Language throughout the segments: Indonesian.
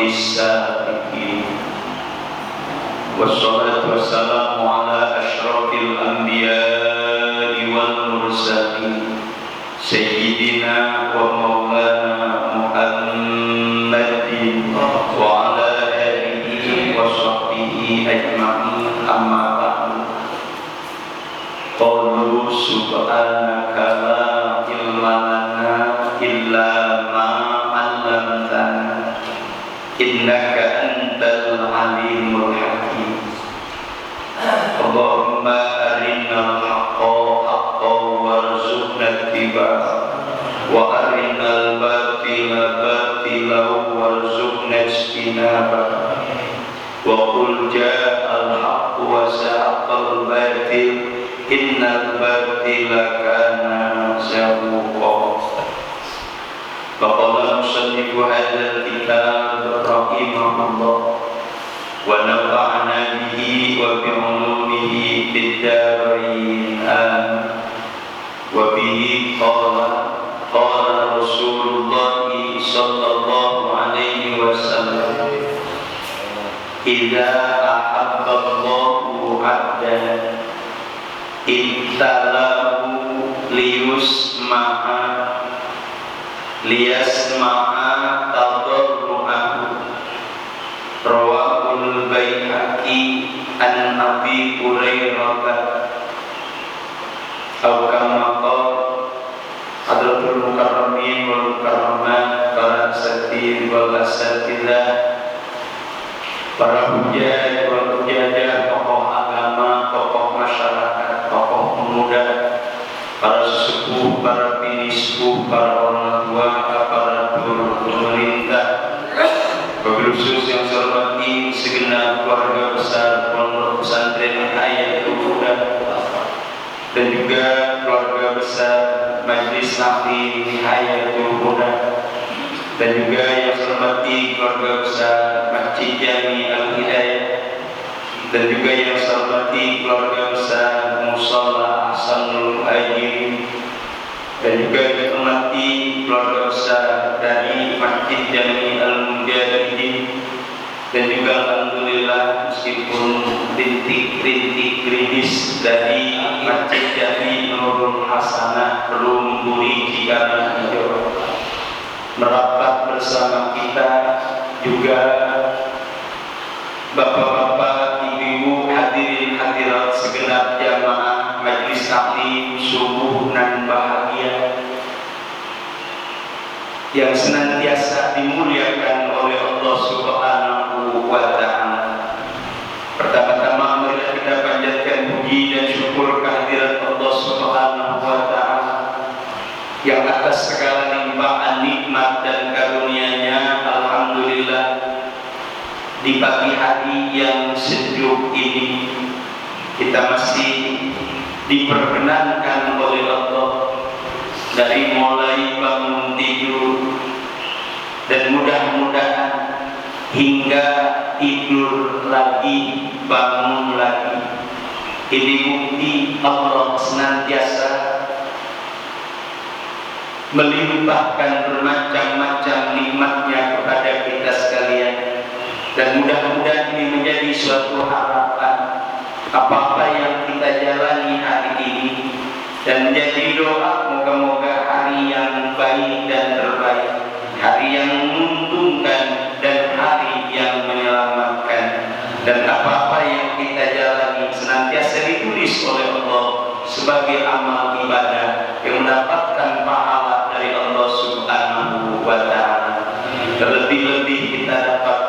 السابقين والصلاة والسلام على أشرف الأنبياء والمرسلين سيدنا ومولانا محمد وعلى آله وصحبه أجمعين أما بعد قالوا سبحانك لا علم لنا إلا ما علمتنا إنك أنت العليم الحكيم اللهم أرنا الحق حقا وارزقنا اتباعه وأرنا الباطل باطلا وارزقنا اجتنابه وقل جاء الحق وزهق الباطل إن الباطل كان زهوقا فقال المصنف هذا الكتاب رحمه الله ونفعنا به وبعلومه في الدارين آمين وبه قال رسول الله صلى الله عليه وسلم إذا أحب الله عبدا ابتلاه liyasma'a tadarru'ahu rawahul Baihaqi an Abi Hurairah aw kama qala hadratul mukarramin wal mukarramat para asatidz wal asatidzah para hujjah wal hujjah tokoh agama, tokoh masyarakat, tokoh pemuda, para sesepuh, para biniskuh, para orang tua, aparatur pemerintah, wabil khusus yang saya hormati segenap keluarga besar Pondok Pesantren Hayatul Huda dan juga keluarga besar Majelis Taklim Hayatul Huda dan juga yang saya hormati keluarga besar Masjid Jami Al-Hidayah dan juga yang saya hormati keluarga besar Musalla Hasanul Ajim dan juga yang hormati keluarga besar dari Masjid Jami Al-Mujahidin dan juga alhamdulillah meskipun rintik-rintik gerimis dari Masjid Jami Nurul Hasanah belum Buri Cikarang Hijau merapat bersama kita juga bapak-bapak, ibu-ibu, hadirin hadirat segenap jamaah Majelis Taklim subuh nan bahagia yang senantiasa dimuliakan oleh Allah Subhanahu wa Ta'ala. Pertama-tama marilah kita panjatkan puji dan syukur kehadirat Allah Subhanahu wa Ta'ala yang atas segala limpahan nikmat dan karunia-Nya alhamdulillah di pagi hari yang sejuk ini kita masih diperkenankan oleh Allah dari mulai bangun tidur dan mudah-mudahan hingga tidur lagi bangun lagi. Ini bukti Allah senantiasa melimpahkan bermacam-macam nikmatnya kepada kita sekalian dan mudah-mudahan ini menjadi suatu harapan apa-apa yang kita jalani hari ini dan menjadi doa moga-moga hari yang baik dan terbaik, hari yang menguntungkan dan hari yang menyelamatkan dan apa-apa yang kita jalani senantiasa ditulis oleh Allah sebagai amal ibadah yang mendapatkan pahala dari Allah Subhanahu wa Ta'ala. Terlebih-lebih kita dapat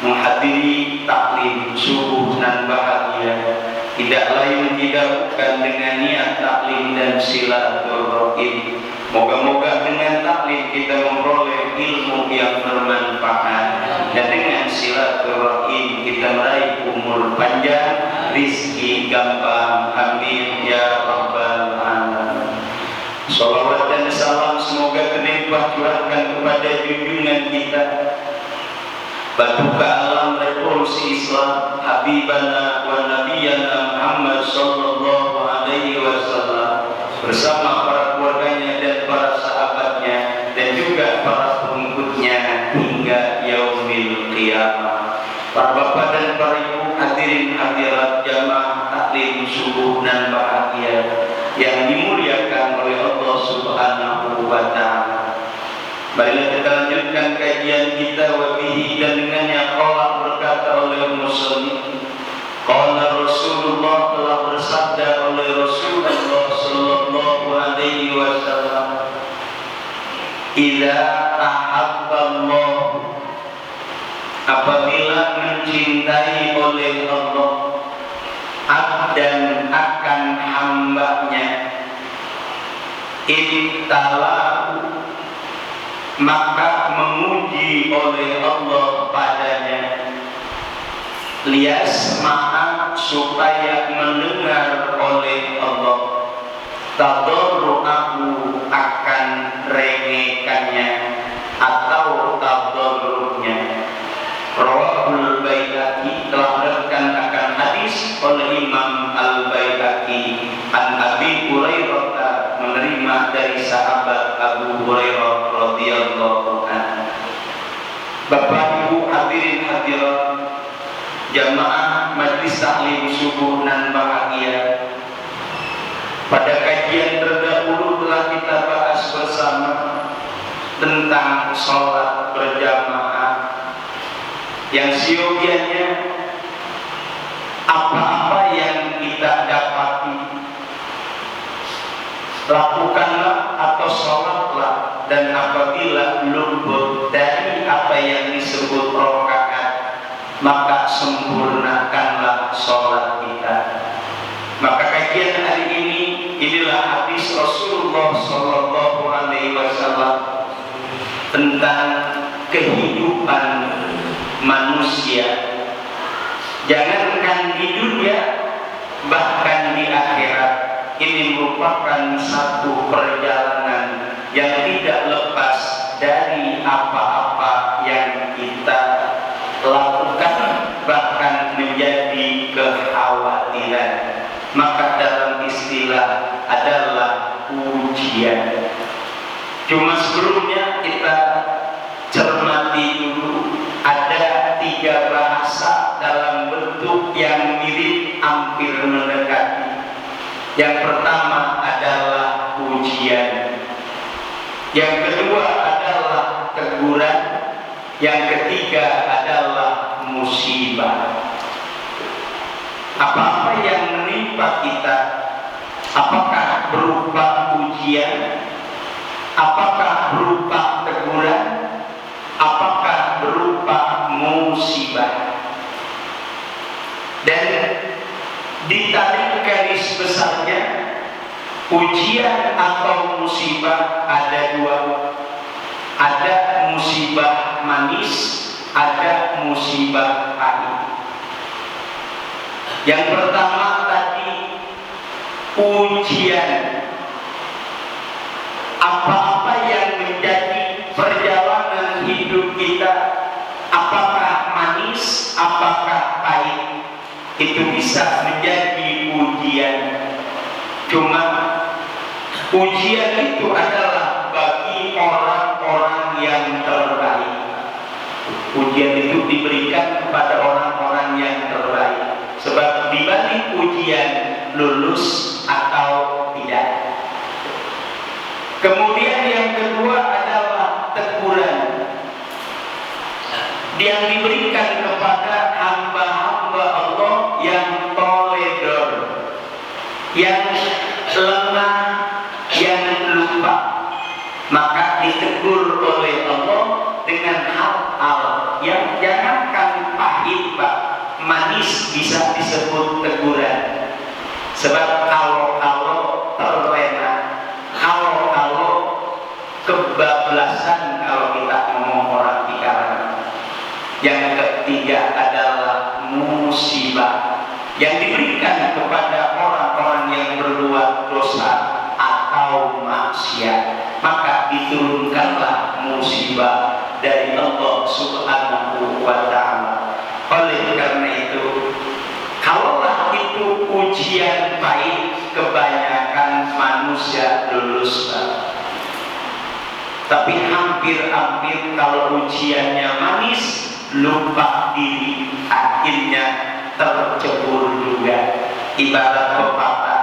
menghadiri taklim subuh nan bahagia tidak lain tidak bukan dengan niat taklim dan silaturahim. Moga-moga dengan taklim kita memperoleh ilmu yang bermanfaat dan dengan silaturahim kita meraih umur panjang, rizki gampang. Amin ya rabbal alamin. Salawat dan salam semoga terlimpah curahkan kepada junjungan kita Batuka alam revolusi Islam Habibana wa Nabiyana Muhammad sallallahu alaihi wasallam bersama para keluarganya dan para sahabatnya dan juga para pengikutnya hingga yaumil qiyamah. Para bapak dan para ibu hadirin hadirat jamaah taklim subuh dan bahagia yang dimuliakan oleh Allah Subhanahu wa taala. Marilah kita lanjutkan kajian kita wabihi dan dengannya qala berkata oleh musannif. Qala Rasulullah telah bersabda oleh Rasulullah sallallahu alaihi wasallam, "Idza ahabballah," apabila mencintai oleh Allah abdan akan hambanya, ibtalahu maka menguji oleh Allah padanya, liyasma'a supaya mendengar oleh Allah, tadarru'ahu akan rengekannya atau tadarru'nya. Rawahul Baihaqi telah menerangkan akan hadis oleh Imam Al-Baihaqi an Abi Hurairah menerima dari sahabat Abu Hurairah radhiyallahu anhu. Bapak Ibu hadirin hadirat jamaah majelis taklim subuh nan bahagia, pada kajian terdahulu telah kita bahas bersama tentang sholat berjamaah yang siogianya apa-apa yang kita dapati lakukanlah atau sholatlah, dan apabila luput dari apa yang disebut rakaat maka sempurnakanlah sholat kita. Maka kajian hari ini inilah hadis Rasulullah sallallahu alaihi wasallam tentang kehidupan manusia. Jangankan di dunia, bahkan di akhirat ini merupakan satu perjalanan yang tidak lepas dari apa-apa yang kita lakukan, bahkan menjadi kekhawatiran. Maka dalam istilah adalah ujian. Cuma sebelumnya kita cermati dulu, ada 3 bahasa dalam bentuk yang mirip hampir mendekati. Yang pertama adalah ujian, yang kedua adalah teguran, yang ketiga adalah musibah. Apa-apa yang menimpa kita, apakah berupa ujian, apakah berupa teguran, apakah berupa musibah. Dan ditarik garis besarnya, ujian atau musibah ada 2. Ada musibah manis, ada musibah pahit. Yang pertama tadi ujian, apa-apa yang menjadi perjalanan hidup kita, apakah manis, apakah pahit, itu bisa menjadi ujian. Cuma ujian itu adalah bagi orang-orang yang terbaik. Ujian itu diberikan kepada orang-orang yang terbaik. Sebab di balik ujian lulus atau tidak. Kemudian yang kedua adalah teguran yang diberikan kepada hamba-hamba Allah yang toledor, yang lemah, yang lupa. Maka ditegur oleh Allah dengan hal-hal yang jangankan pahit, Pak, manis bisa disebut teguran. Sebab kalau terlena, kalau kebablasan, kalau kita ngomong orang pikiran. Yang ketiga adalah musibah yang diberikan kepada orang-orang yang berbuat dosa atau maksiat. Maka diturunkanlah musibah dari Allah Subhanahu wa ta'ala. Oleh karena itu, kalaulah itu ujian pahit, kebanyakan manusia lulus. Tapi hampir-hampir kalau ujiannya manis, lupa diri, akhirnya tercebur juga. Ibarat pepatah,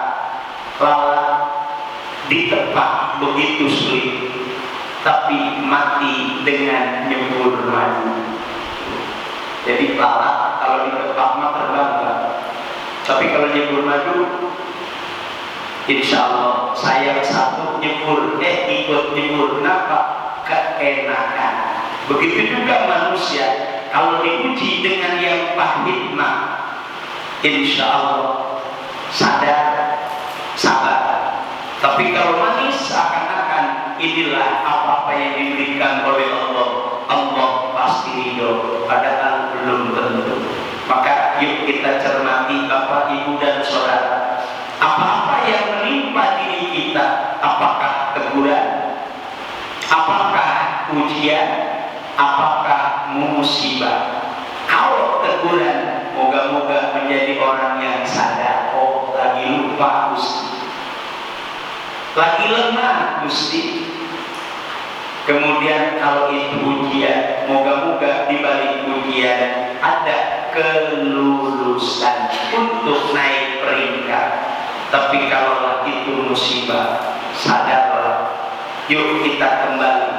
lalat ditepak begitu sulit, tapi mati dengan nyebur madu. Jadi lalat kalau ditepak mah terbang, tapi kalau nyebur madu, insya Allah saya satu nyebur, ikut nyebur, kenapa? Keenakan. Begitu juga manusia, kalau diuji dengan yang pahit mah, insya Allah sadar, sabar. Tapi kalau manis seakan-akan inilah apa-apa yang diberikan oleh Allah, Allah pasti ridho, padahal belum tentu. Maka yuk kita cermati Bapak, Ibu dan Saudara, apa-apa yang menimpa diri kita, apakah teguran, apakah ujian, apakah musibah. Kalau teguran, moga-moga menjadi orang yang sadar, oh lagi lupa Gusti, lagi lemah Gusti. Kemudian kalau itu ujian, moga-moga di balik ujian ada kelulusan untuk naik peringkat. Tapi kalau itu musibah, sadarlah, yuk kita kembali.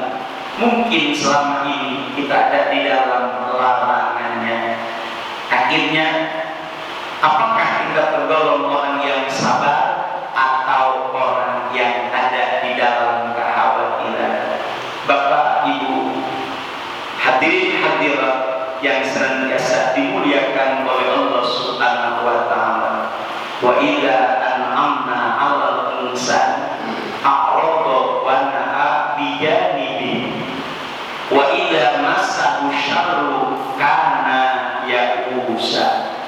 Mungkin selama ini kita ada di dalam larangannya. Akhirnya, apakah kita tergolong orang yang sabar atau orang yang ada di dalam kekhawatiran? Bapak, Ibu, hadirin hadirat yang senantiasa dimuliakan oleh Allah Subhanahu wa Ta'ala. Wa idza an'amna 'alal insan a'rada wa na'a bijanibi wa idza massahu syarru kana ya'usa.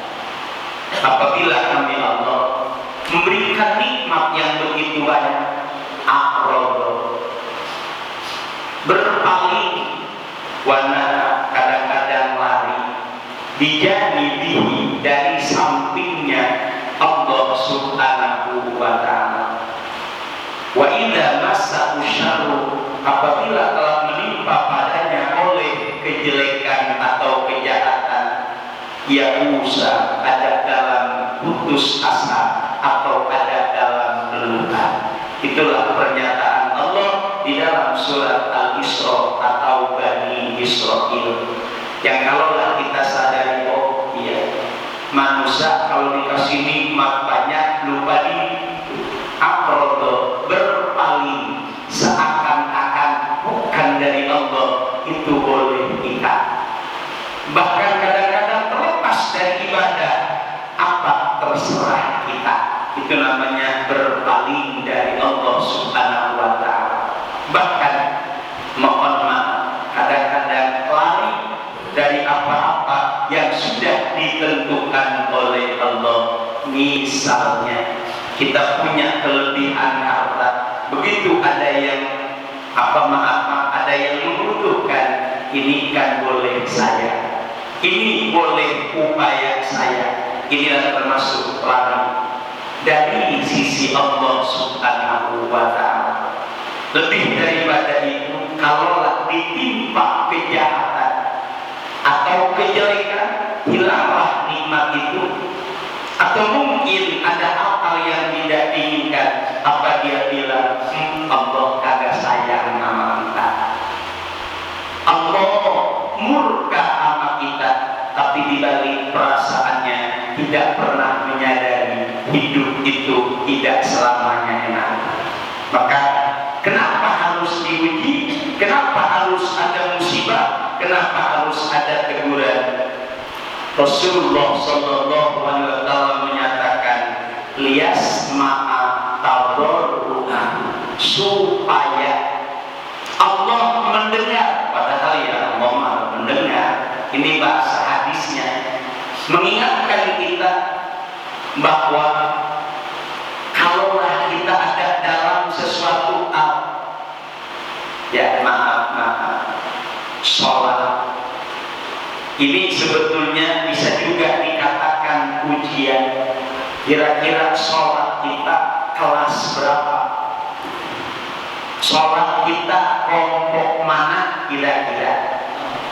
Apabila kami Allah memberikan nikmat yang begitu banyak, a'rada, berpaling, wana kadang-kadang lari, bijanibihi, dari sampingnya Allah Subhanahu wa Ta'ala. Wa idza massahu syarru, apabila telah menimpa padanya oleh kejelekan atau kejahatan, ya'usa, ada dalam putus asa atau ada dalam keluhan. Itulah pernyataan Allah di dalam surat Al-Isra atau Bani Israil, yang kalaulah kita sadari, oh iya, manusia kalau dikasih nikmat banyak lupa diri, aqrada, berpaling, seakan-akan bukan dari Allah, itu boleh kita. Bahkan kadang-kadang terlepas dari ibadah, apa terserah kita. Itu namanya berpaling dari Allah Subhanahu wa Ta'ala. Bahkan mohon maaf, kadang-kadang lari dari apa-apa yang sudah ditentukan oleh Allah. Misalnya kita punya kelebihan harta, begitu ada yang ada yang membutuhkan, ini kan boleh saya, ini boleh upaya saya, inilah termasuk lari dari sisi Allah Subhanahu wa Ta'ala. Lebih daripada itu, kalaulah ditimpa kejahatan atau kejelekan, hilanglah nikmat itu. Atau mungkin ada hal yang tidak diinginkan, apa dia bilang, Allah kagak sayang sama kita, Allah murka sama kita, tapi dibalik perasaannya tidak pernah menyadari hidup itu tidak selamanya enak. Maka kenapa harus diuji? Kenapa harus ada musibah? Kenapa harus ada teguran? Rasulullah Sallallahu Alaihi Wasallam menyatakan, lias ma'a tadarru'an, supaya Allah mendengar. Padahal ya Allah Maha mendengar. Ini bahasa hadisnya, mengingatkan kita bahwa kalaulah kita ada dalam sesuatu ya maaf, sholat ini sebetulnya bisa juga dikatakan ujian. Kira-kira sholat kita kelas berapa? Sholat kita kelompok mana kira-kira?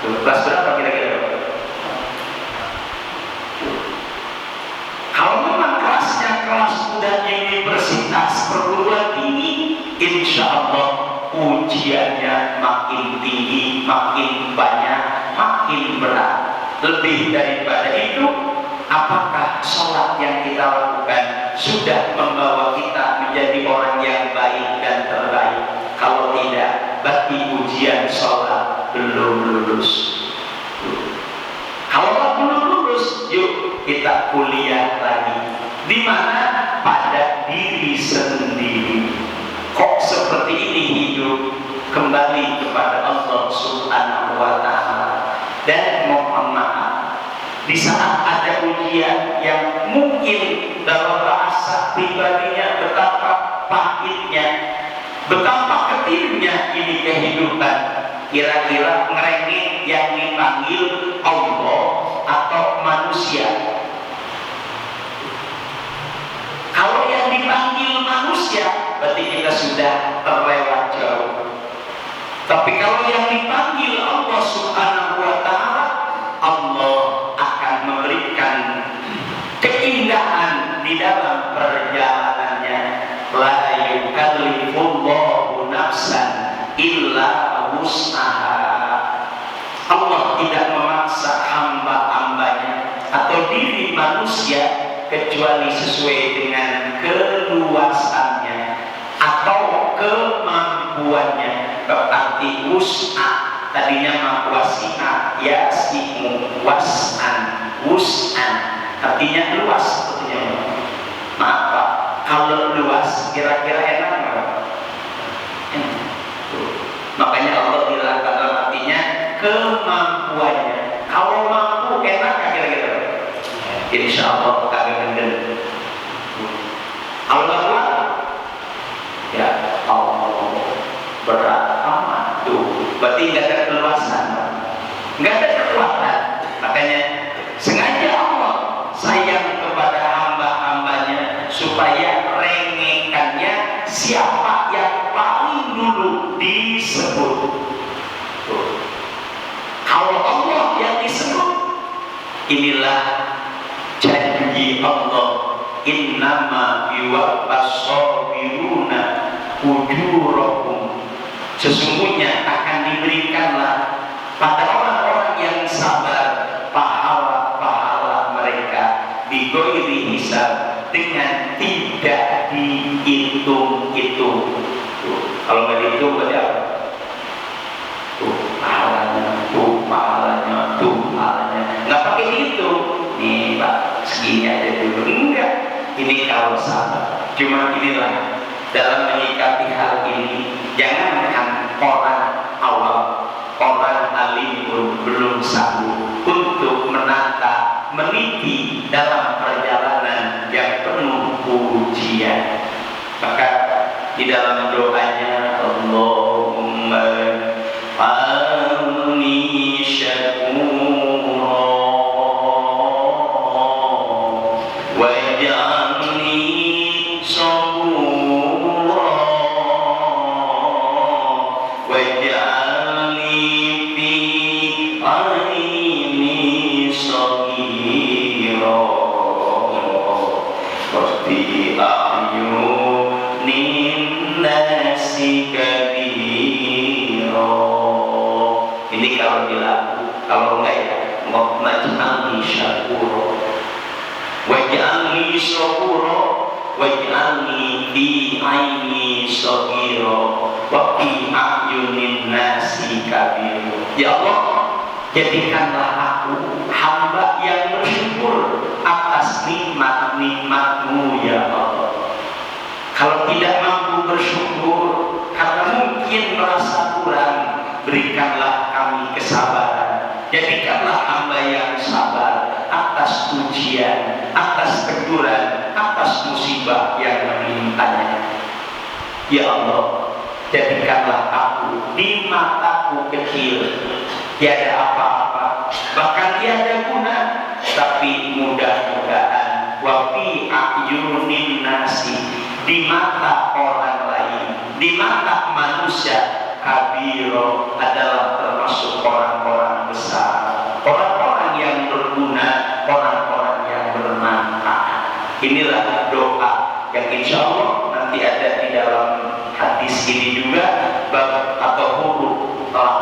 Kelas berapa kira-kira? makin tinggi, makin banyak, makin berat. Lebih daripada itu, apakah sholat yang kita lakukan sudah membawa kita menjadi orang yang baik dan terbaik? Kalau tidak, berarti ujian sholat belum lulus. Kalau belum lulus, yuk kita kuliah lagi. Di mana? Pada diri sendiri. Kok seperti ini hidup? Kembali kepada Allah Subhanahu wa Ta'ala dan mohon maaf. Di saat ada ujian yang mungkin dalam bahasa pribadinya betapa pahitnya, betapa ketirnya ini kehidupan, kira-kira ngerengek yang dipanggil Allah atau manusia? Kalau yang dipanggil manusia, berarti kita sudah terlewat jauh. Tapi kalau yang dipanggil Allah Subhanahu wa Ta'ala, Allah akan memberikan keindahan di dalam perjalanannya. La yukallifullahu nafsan illa wus'aha. Allah tidak memaksa hamba-hambanya atau diri manusia kecuali sesuai dengan keluasannya atau kemampuannya. Berarti wus'ah, tadinya mawasi'ah, yasi'mu was'an, wus'an artinya luas. Artinya maaf Pak, kalau luas kira-kira enak nggak? Makanya Allah bilang dalam artinya kemampuannya. Kalau mampu enak nggak kira-kira? Insya Allah kagak gendeng. Allah ya Allah berat amat tuh, berarti nggak ada keluasan, nggak ada kekuatan. Makanya sengaja Allah sayang kepada hamba-hambanya supaya rengekannya siapa yang paling dulu disebut. Kalau Allah yang disebut, inilah janji Allah, innama yuwaffas sabiruna ujurahum, sesungguhnya akan diberikanlah pada orang-orang yang sabar pahala-pahala mereka bighairi hisab, dengan tidak dihitung-hitung. Kalau nggak dihitung berarti apa? Pahalanya, pahalanya nggak pakai dihitung. Nih Pak, segini aja dulu. Enggak, ini kalau sabar. Cuma inilah dalam menyikapi hal ini, jangankan orang awam, orang alim pun belum sanggup untuk menata, meniti dalam perjalanan yang penuh ujian. Maka di dalam doanya, Allahumma fa'alni syakura waj'alni sabura waj'alni fi aini saghira wa fi a'yunin nasi kabira. Ini kalau dilaku, kalau enggak ya maj'alni syakura waj'alni sabura waj'alni fi aini saghira wa fi a'yunin nasi kabira. Ya Allah, jadikanlah aku hamba yang bersyukur atas nikmat-nikmat-Mu ya Allah. Kalau tidak mampu bersyukur karena mungkin merasa kurang, berikanlah kami kesabaran. Jadikanlah hamba yang sabar atas ujian, atas teguran, atas musibah yang menimpanya. Ya Allah, jadikanlah aku di mataku kecil, tiada apa-apa, bahkan tiada guna, tapi mudah-mudahan wafi a'yunin nasi, di mata orang lain, di mata manusia, kabiro, adalah termasuk orang-orang besar, orang-orang yang berguna, orang-orang yang bermanfaat. Inilah doa yang insya Allah nanti ada di dalam hadis ini juga, bab atau huruf telah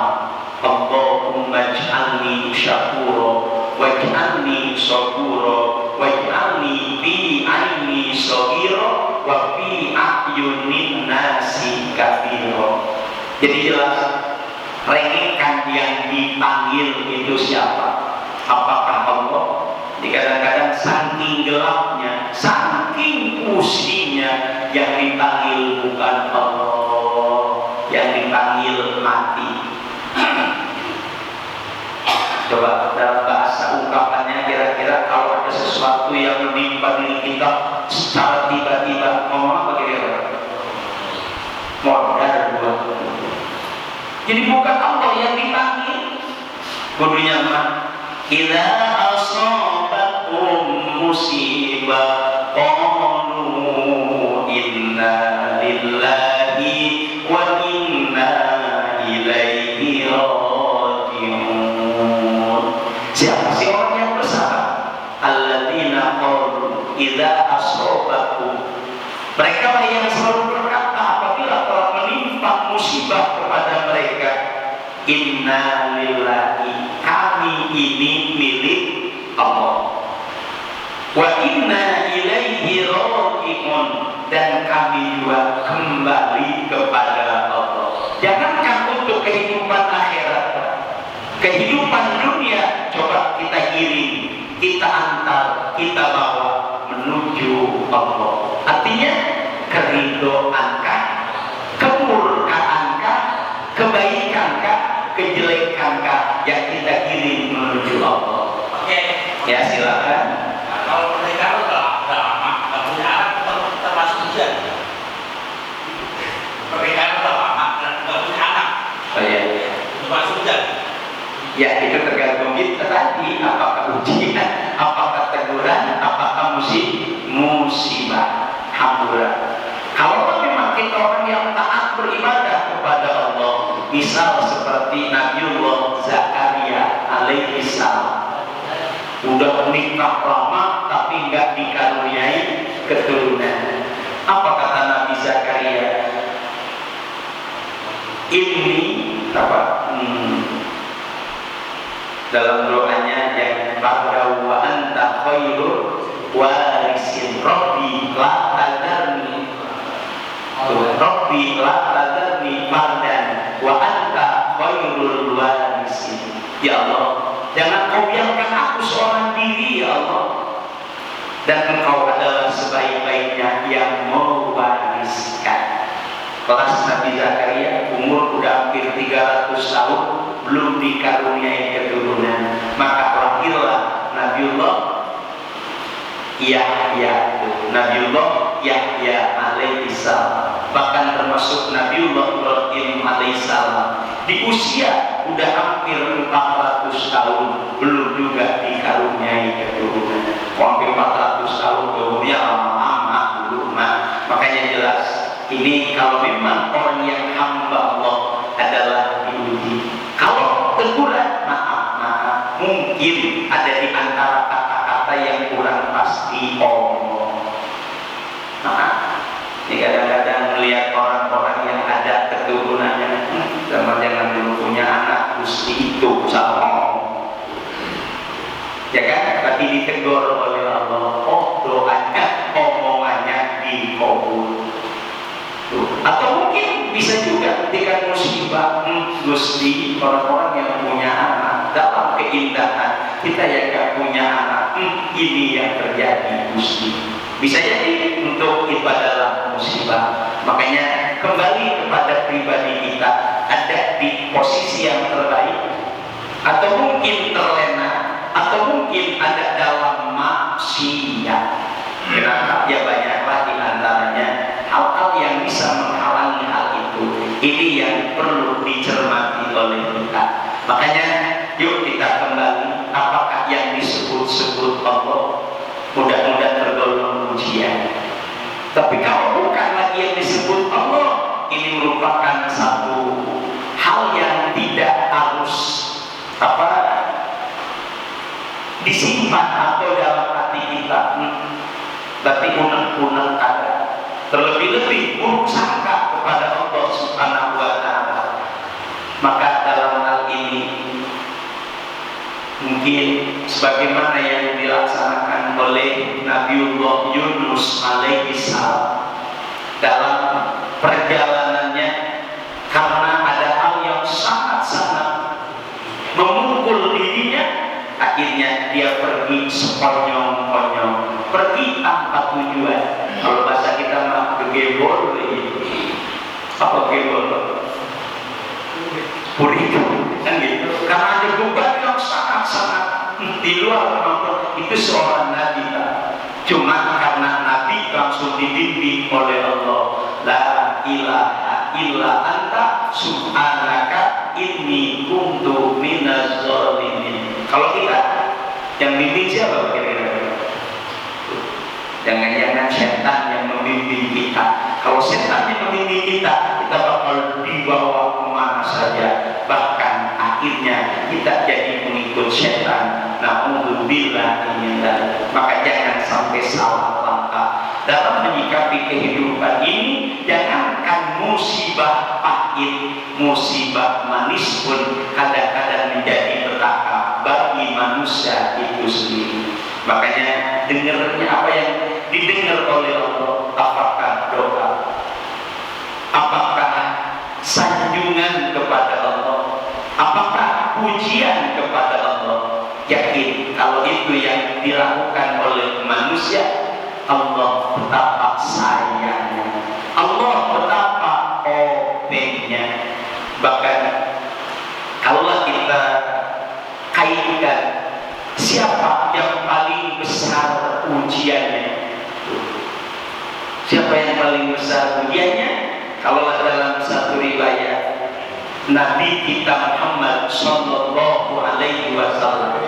waj'alni sabura waj'alni fi aini saghira wa fi a'yunin nasi kabira. Jadi jelas rekan yang dipanggil itu siapa? Apakah Allah? Kadang-kadang saking gelapnya, saking pusingnya, yang dipanggil bukan Allah, yang dipanggil mati. Coba dalam bahasa ungkapannya, kira-kira kalau ada sesuatu yang menimpa diri kita secara tiba-tiba, ngomong apa kira-kira? Modal buat. Jadi bukan Allah yang dipanggil. Kudunya mah idza asabatum musibah qalu inna lillahi wa inna ilaihi raji'un. Siapa sih orang yang bersabar? Alladzina qalu idza asabatum, mereka lah yang selalu berkata apabila telah menimpa musibah kepada mereka, inna lillahi, kami ini milik Allah, wa inna ilaihi raji'un, dan kami juga kembali kepada Allah. Jangankan untuk kehidupan akhirat, kehidupan dunia coba kita giring, kita antar, kita bawa menuju Allah. Artinya keridhoankah, kemurkaankah, kebaikan kejelekan yang kita giring menuju Allah. Oke. Ya silakan. Nah, kalau pernikahan udah lama, nggak punya anak termasuk ujian. Pernikahan udah lama, nggak punya anak. Oh iya. Termasuk ujian. Ya itu tergantung kita tadi, apakah ujian, apakah teguran, apakah musibah, hamburan. Kalau memang kita orang yang taat beribadah kepada Allah, misal seperti Nabiullah Zakaria alaihi salam, udah menikah lama tapi nggak dikaruniai keturunan. Apa kata Nabi Zakaria? Ini apa? Dalam doanya yang pada wa anta khairul warisin rabbi la tadarni, rabbi la tadarni fardan wa anta khairul warisin. Ya Allah, jangan kau biarkan aku seorang diri ya Allah, dan engkau adalah sebaik-baiknya yang mewariskan. Kelas Nabi Zakaria umur udah hampir 300 tahun belum dikaruniai keturunan, maka lahirlah Nabiullah Yahya, Nabiullah Yahya alaihissalam. Bahkan termasuk Nabiullah Ibrahim alaihissalam di usia udah hampir 400 tahun belum juga dikaruniai keturunan. Hampir 400 tahun umurnya lama-lama dulu mah. Makanya jelas ini kalau memang orang yang hamba Allah adalah diuji. Kalau teguran maaf, mungkin ada di antara kata-kata yang kurang pasti omong. Ini kadang-kadang melihat orang-orang yang ada keturunannya, zaman jangan dulu punya anak, mesti itu salah. Ya kan? Tapi ditegur oleh Allah, oh doanya, omongannya dikabul. Atau mungkin bisa juga ketika musibah, Gusti, orang-orang yang punya anak dalam keindahan, kita yang gak punya anak, ini yang terjadi Gusti. Bisa jadi untuk itu adalah musibah. Makanya kembali kepada pribadi kita, ada di posisi yang terbaik, atau mungkin terlena, atau mungkin ada dalam maksiat. Kenapa? Ya banyaklah di antaranya hal-hal yang bisa menghalangi hal itu. Ini yang perlu dicermati oleh kita. Makanya yuk kita kembali, apakah yang disebut-sebut Allah mudah-mudahan tergolong ujian. Tapi kalau bukan lagi yang disebut Allah, ini merupakan satu hal yang tidak harus disimpan atau dalam hati kita. Tapi unek-unek ada, terlebih-lebih buruk sangka kepada Allah Subhanahu wa Ta'ala. Maka dalam hal ini mungkin sebagaimana yang dilaksanakan oleh Nabiullah Yunus alaihi salam dalam perjalanannya, karena ada hal yang sangat-sangat memukul dirinya, akhirnya dia pergi sekonyong-konyong, pergi tanpa tujuan. Kalau bahasa kita mah gegebol, apa gebol? Puri, kan gitu. Karena ada beban yang sangat-sangat di luar kemampuan itu seorang nabi. Cuma karena nabi langsung dibimbing oleh Allah, la ilaha illa anta subhanaka inni kuntu minaz zalimin. Kalau kita yang bimbing siapa kira-kira? Jangan-jangan setan yang membimbing kita. Kalau setan yang membimbing kita, kita bakal dibawa kemana saja. Bahkan akhirnya kita jadi pengikut setan. Na'udzubillah min dzalik. Maka jangan sampai salah langkah dalam menyikapi kehidupan ini. Jangankan musibah pahit, musibah manis pun kadang-kadang menjadi petaka bagi manusia itu sendiri. Makanya dengarnya apa yang didengar oleh Allah, apakah doa, apakah sanjungan kepada Allah, apakah pujian kepada Allah. Yakin kalau itu yang dilakukan oleh manusia, Allah betapa sayangnya, Allah betapa obengnya. Bahkan kalau kita kaitkan siapa yang paling besar ujiannya, siapa yang paling besar ujiannya? Kalau dalam satu riwayat, Nabi kita Muhammad Sallallahu Alaihi Wasallam,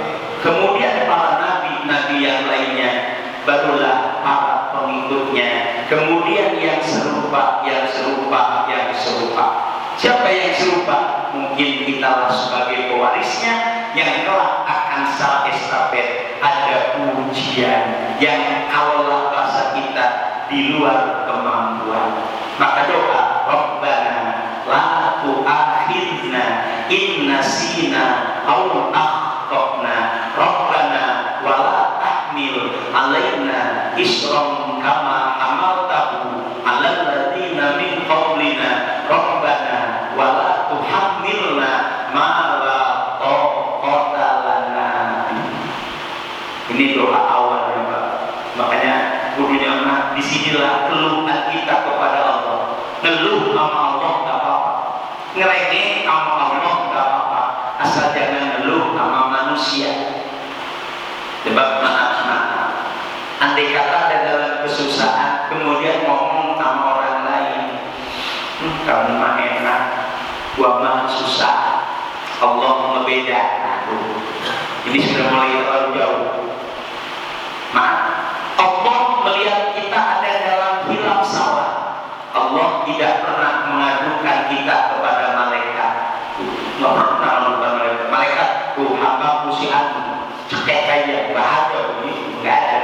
kemudian para nabi-nabi yang lainnya, barulah para pengikutnya, kemudian yang serupa, yang serupa, yang serupa. Siapa yang serupa? Mungkin kita sebagai pewarisnya yang kelak akan salah estafet. Ada ujian yang kalau bahasa kita di luar kemampuan. Maka doa, Rabbana la tu'akhidna in nasina aw akhtana, Rabbana wa la tahmil alaina isran kama hamaltahu alal ladzina min qablina, Rabbana wa la tuhammilna ma la taqata lana. Ini doa awal ya Pak. Makanya gurunya mah disinilah keluhan kita kepada Allah. Ngeluh sama Allah gak apa-apa, ngerekeh sama Allah gak apa-apa, asal jangan ngeluh sama manusia. Sebab maaf, andai kata ada dalam kesusahan kemudian ngomong sama orang lain, kamu mah enak, gua mah susah, Allah ngebedakan. Ini sudah mulai terlalu jauh. Maaf, Allah melihat kita ada dalam hilaf salah. Allah tidak pernah mengadukan kita kepada malaikat. Nggak pernah mengadukan malaikat. Malaikat tuh hamba musian, cekek aja, bahagia begitu, nggak ada.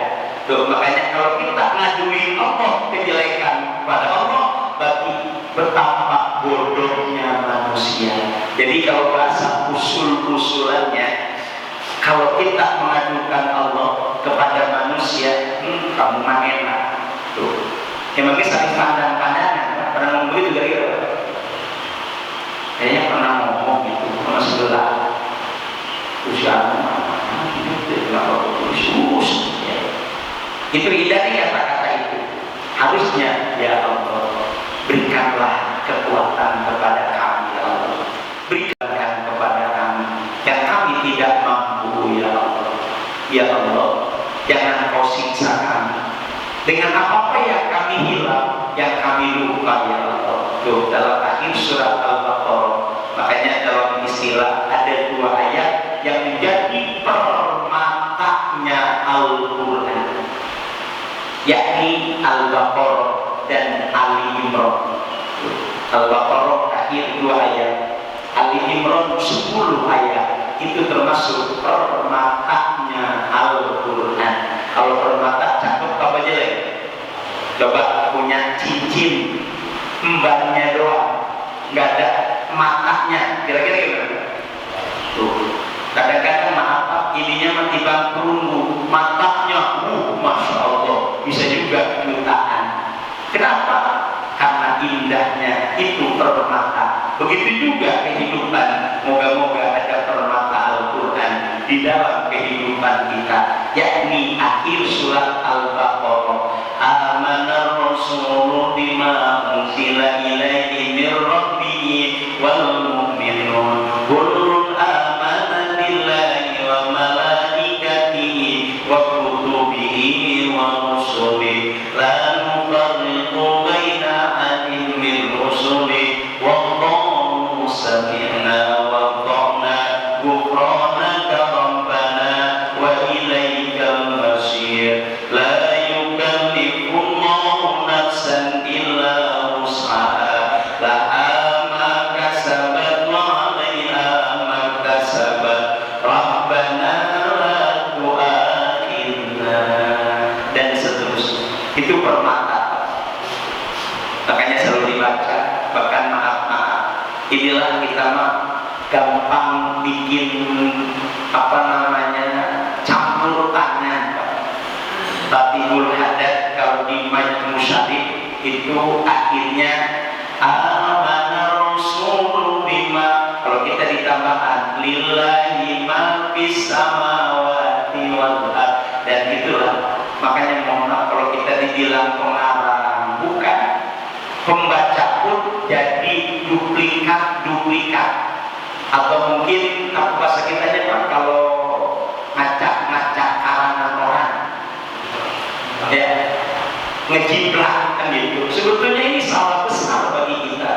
Tuh makanya kalau kita ngaduin Allah kejelekan kepada Allah, berarti betapa bodohnya manusia. Jadi kalau bahasa usul-usulannya, kalau kita mengadukan Allah kepada manusia, kamu mah enak. Tuh. Yang mungkin saling pandang-pandangan, pernah ngomong itu kira-kira? Kayaknya pernah ngomong gitu sama sebelah. Usiamu Yesus. Itu hindari kata-kata itu. Harusnya ya Allah, berikanlah kekuatan kepada kami ya Allah. Berikankan kepada kami yang kami tidak mampu ya Allah. Ya Allah, jangan kau siksa kami dengan apa-apa yang kami hilang, yang kami lupa ya Allah. Tuh dalam akhir surat Al-Baqarah, makanya dalam istilah ada dua ayat yang menjadi permatanya Al-Quran, yakni Al-Baqarah dan Ali Imran. Al-Baqarah akhir dua ayat, Ali Imran 10 ayat. Itu termasuk permatanya Al-Quran. Kalau permata cakep apa jelek? Coba punya cincin, embannya doang, nggak ada matanya, kira-kira gimana? Tuh, kadang-kadang maaf ininya mati bang perunggu, matanya, masya Allah, bisa juga jutaan. Kenapa? Karena indahnya itu permata. Begitu juga kehidupan. Moga-moga ada permata Al-Quran di dalam kehidupan kita, yakni akhir surat Al-Baqarah. Amanar Rasulu bima unzila ilaihi mir rabbih wal mu'minun kullun amana billahi wa malaikatihi wa kutubihi wa rusulihi la nufarriqu baina ahadin min rusulihi wallahu sami'na wa ata'na ghufranaka rabbana wa ilaikal masir. La yukallifullahu nafsan illa wus'aha laha ma kasabat wa 'alaiha ma kasabat rabbana la tu'akhidna, dan seterusnya. Itu permata. Makanya selalu dibaca, bahkan maaf-maaf. Inilah kita mah gampang bikin campur tangan. Tatibul hadat kalau di Majmu Syarif itu akhirnya amana rasulu bima, kalau kita ditambahkan lillahi ma fis samawati wal ard, dan itulah makanya mohon maaf kalau kita dibilang pengarang, bukan pembaca pun jadi duplikat atau mungkin apa bahasa kitanya Pak, kalau ngacak karangan orang ya, ngejiplak kan gitu. Sebetulnya ini salah besar bagi kita.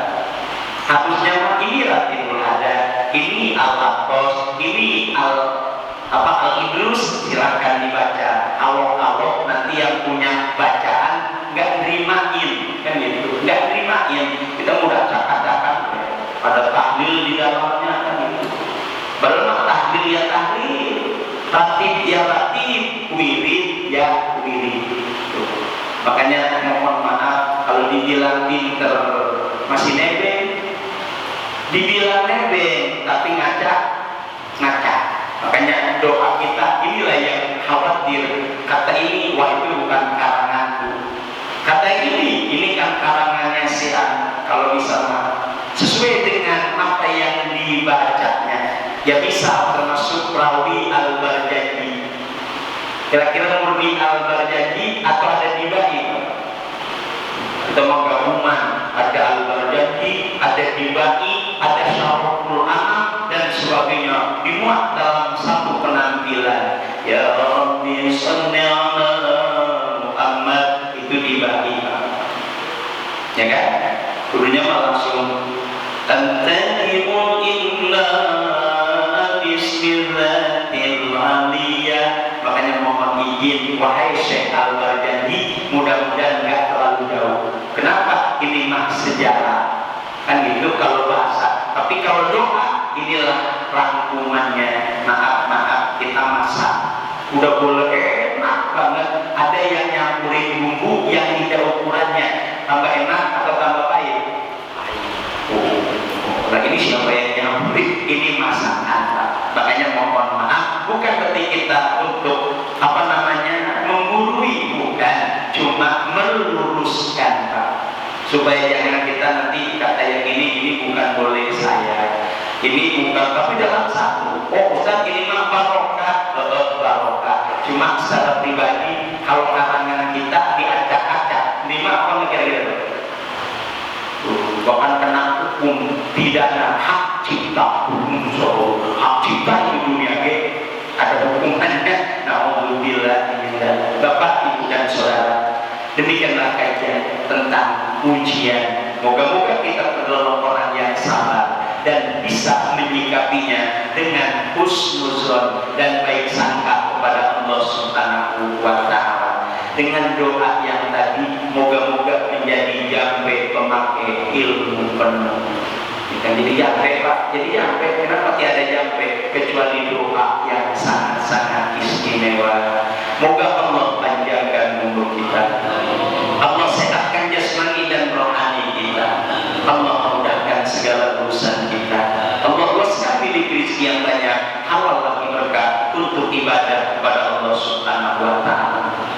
Harusnya mah ini Ratibul Hadat, ini Al-Aqos, ini Al-Idrus, silakan dibaca. Awal-awal nanti yang punya bacaan nggak nerimain kan gitu, nggak nerimain. Kita mudah acak-acakan ada tahlil di dalamnya kan gitu. Padahal tahlil ya tahlil, ratib ya ratib, wirid ya wirid. Makanya mohon maaf kalau dibilang pinter masih nebeng, dibilang nebeng tapi ngacak. Makanya doa kita inilah yang khawatir. Kata ini, wah itu bukan karanganku. Kata ini kan karangannya si A. Kalau misalnya sesuai dengan apa yang dibacanya, ya bisa termasuk rawi Al-Barjani. Kira-kira murni Al-Barjani atau ada dibai? Atau menggabungan, ada Al-Barjani, ada dibai, ada Syarhul Anam dan sebagainya, dimuat dalam satu penampilan. Ya Rabbi shalli ala Muhammad, itu dibai, ya kan? Gurunya malah langsung Tantanimul illa bismillatil aliyah. Makanya mohon izin wahai Syekh Al-Barjani, mudah-mudahan gak terlalu jauh. Kenapa? Ini mah sejarah kan gitu kalau bahasa. Tapi kalau doa, inilah rangkumannya. Maaf kita masak udah boleh enak banget. Ada yang nyampurin bumbu yang tidak ukurannya, tambah enak atau tambah pahit? Nah ini siapa yang nyampurin? Ini masakan Pak. Makanya mohon maaf, bukan berarti kita untuk menggurui, bukan, cuma meluruskan Pak, supaya jangan kita nanti kata yang ini bukan boleh saya, ini bukan, tapi dalam satu, Ustaz ini mah barokah, barokah. Cuma secara pribadi kalau karangan kita diacak-acak, ini mah apa kira-kira? Bahkan kena hukum pidana hak cipta, hak cipta di dunia ada hukumannya. Nauzubillah. Bapak, Ibu dan Saudara, demikianlah kajian tentang ujian. Moga-moga kita adalah orang yang sabar dan bisa menyikapinya dengan husnuzon dan baik sangka kepada Allah Subhanahu wa Ta'ala. Dengan doa yang tadi, moga-moga menjadi jambe pemakai ilmu penuh. Jadi jambe Pak, jadi jambe. Kenapa tiada jambe kecuali doa yang sangat-sangat istimewa. Moga Allah panjangkan umur kita, Allah sehatkan jasmani dan rohani kita, Allah mudahkan segala urusan kita, Allah luaskan bilik rezeki yang banyak, halal bagi berkah untuk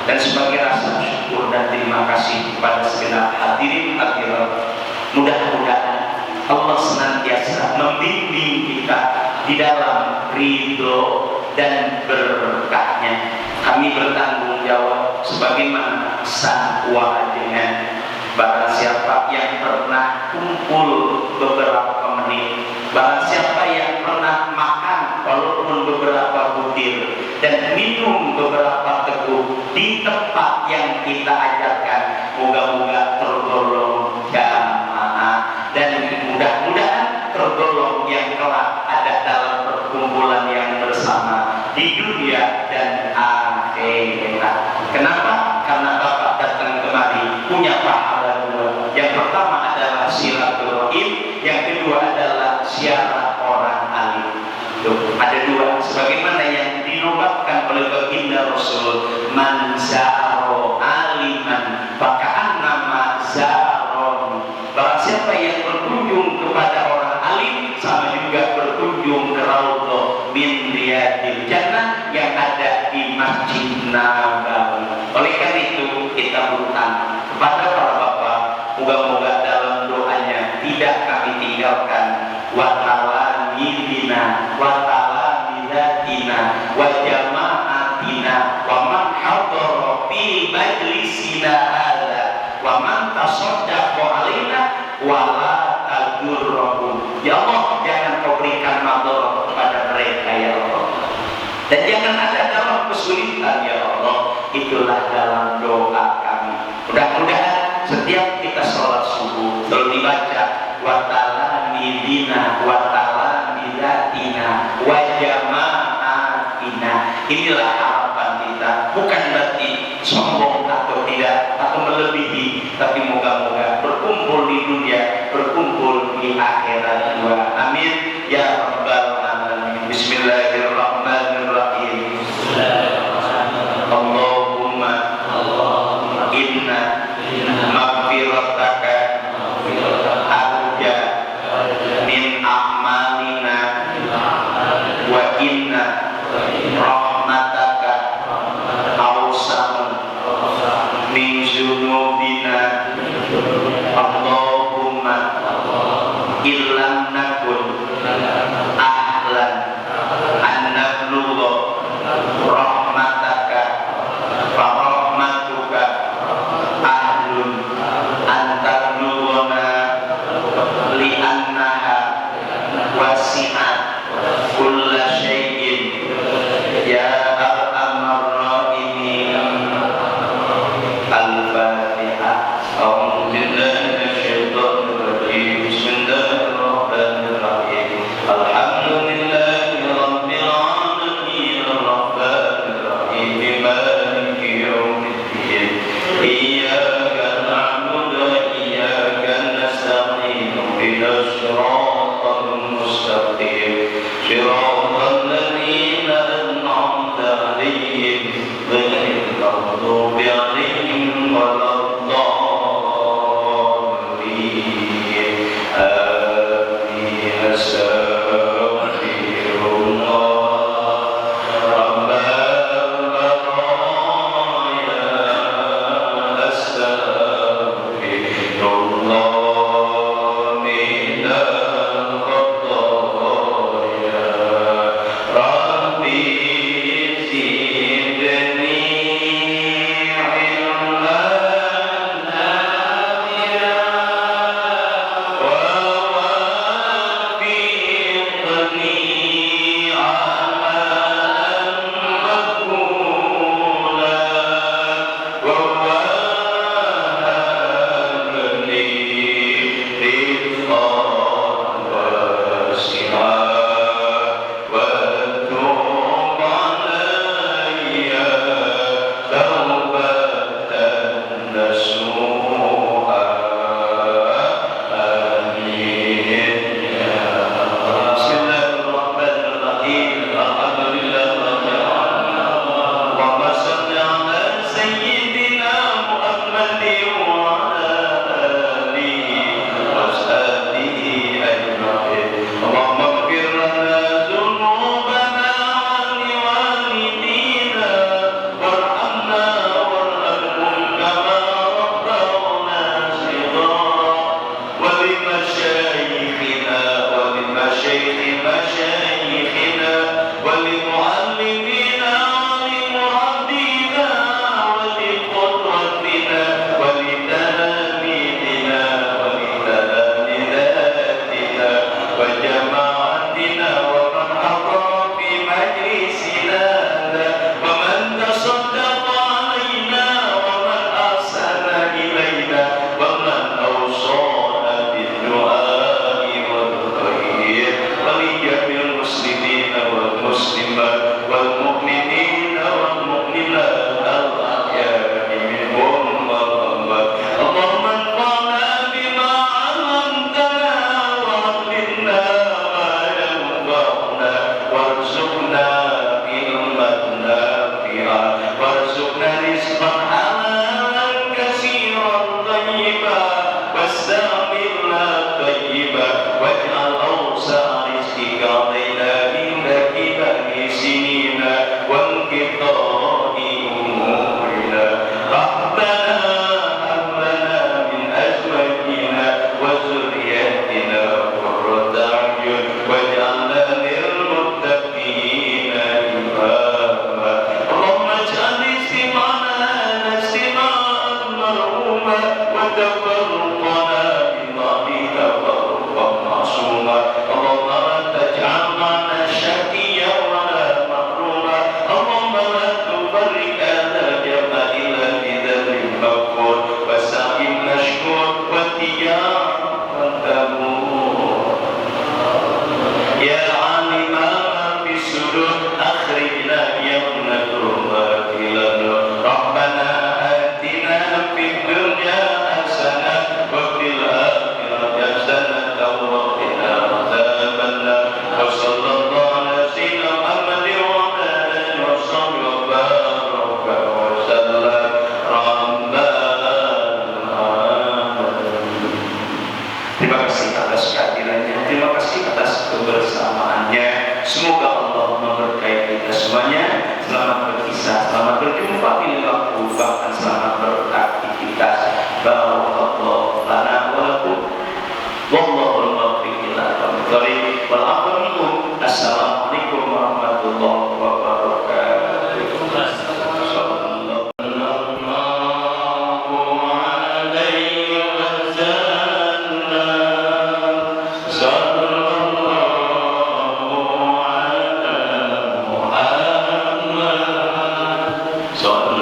Dan sebagai rasa syukur dan terima kasih kepada segenap hadirin hadirat, mudah-mudahan Allah senantiasa membimbing kita di dalam ridho dan berkahnya. Kami bertanggung jawab sebagaimana sang wajahnya. Barang siapa yang pernah kumpul beberapa menit, barang siapa yang pernah makan walaupun beberapa butir dan minum beberapa teguk di tempat yang kita ajarkan, moga-moga tergolong jamaah dan mudah-mudahan tergolong yang kelak ada dalam perkumpulan yang bersama di dunia dan akhirat. Kenapa? Karena Bapak datang kemari punya pahala dua. Yang pertama adalah silaturahim, yang kedua adalah ziarah orang alim. Tuh, ada dua sebagaimana yang dinobatkan oleh baginda Rasul, man zaro aliman faka'an nama zaron. Barang siapa yang berkunjung kepada orang alim sama juga berkunjung ke raudhah min riyadil jannah yang ada di Masjid Nabawi. Oleh karena itu kita berutang kepada para bapak, moga-moga dalam doanya tidak kami tinggalkan. Wa ta'ala nidina wa ta'ala nidatina wa jama'atina wa man hadara fi majlisina hadza wa man tasaddaqa alaina wa la tadurruhum. Ya Allah, jangan kau berikan madarat kepada mereka ya Allah, dan jangan ada dalam kesulitan ya Allah. Itulah dalam doa kami. Mudah-mudahan setiap kita sholat subuh selalu dibaca wa ta'ala nidina wa ta'ala nidatina wa jama'atina. Inilah harapan kita, bukan berarti sombong atau tidak atau melebihi, tapi moga-moga berkumpul di dunia, berkumpul di akhirat juga. Amin ya rabbal alamin. Bismillahirrahmanirrahim. Allahumma inna maghfirataka arja min a'malina wa inna rahmataka awsam min zunubina. Allahumma illam nakun ahlan an nablugha rahmataka fa rahmatuka ahlun an tablughana li annaha wasi'at kulla syai'in ya arhamar rahimin. Al-Fatihah. A'udzu billahi minasyaitonir rajim. Bismillahirrahmanirrahim. Alhamdulillahi rabbil alamin arrahmanir rahim maliki yaumiddin. Iyyaka na'budu wa iyyaka nasta'in. Ihdinas siratal mustaqim. Siratal ladzina an'amta 'alaihim ghairil maghdubi 'alaihim waladdallin. Amin. Astaghfirullah rabbal baraya. Astaghfirullah minal khataya. Rabbi zidni warzuqna rizqan halalan katsiran thayyiban wastamilna thayyiban waj'al awsa'a rizqika alaina inda kibari sinina wa inqita'i umurina rabbana hab lana min azwajina wa dhurriyyatina qurrata a'yun waj'alna lil muttaqina imama Allahumma ij'al istima'ana istima'an marhuma wa tafarruqana billahi tafarruqan ma'suma Allahumma la taj'al ma'ana syaqiyya wa la mahruma Allahumma la tufarriqana jama'ila bidhri maqbul wa sa'im nashkur wa tiyam يا عالم ما في الصدور أخرجنا يوم الظلمات إلى النور ربنا آتنا في الدنيا حسنة وفي الآخرة حسنة وقنا عذاب النار وصلى الله على سيدنا محمد وعلى آله وصحبه وبارك وسلم ربنا Terima kasih atas kehadirannya, terima kasih atas kebersamaannya. Semoga Allah memberkahi kita semuanya. Selamat berkisah, selamat berjumpa di waktu, bahkan selamat beraktivitas. Barakallahu lana wa lakum. Wallahul muwaffiq ila aqwamit thoriq. Wal aqwa minkum. Assalamualaikum warahmatullahi wabarakatuh. So